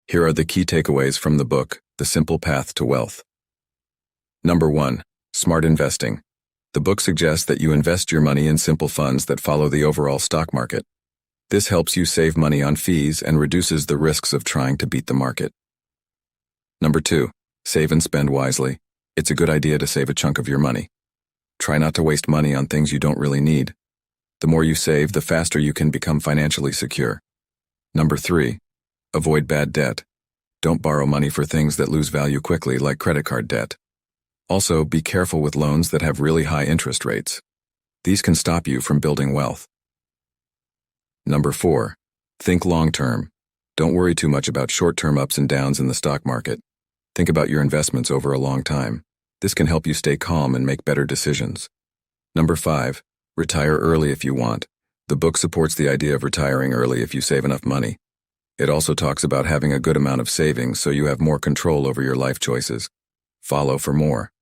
Here are the key takeaways from the book, The Simple Path to Wealth. Number 1. Smart investing. The book suggests that you invest your money in simple funds that follow the overall stock market. This helps you save money on fees and reduces the risks of trying to beat the market. Number 2. Save and spend wisely. It's a good idea to save a chunk of your money. Try not to waste money on things you don't really need. The more you save, the faster you can become financially secure. Number 3. Avoid bad debt. Don't borrow money for things that lose value quickly, like credit card debt. Also, be careful with loans that have really high interest rates. These can stop you from building wealth. Number 4. Think long-term. Don't worry too much about short-term ups and downs in the stock market. Think about your investments over a long time. This can help you stay calm and make better decisions. Number 5. Retire early if you want. The book supports the idea of retiring early if you save enough money. It also talks about having a good amount of savings so you have more control over your life choices. Follow for more.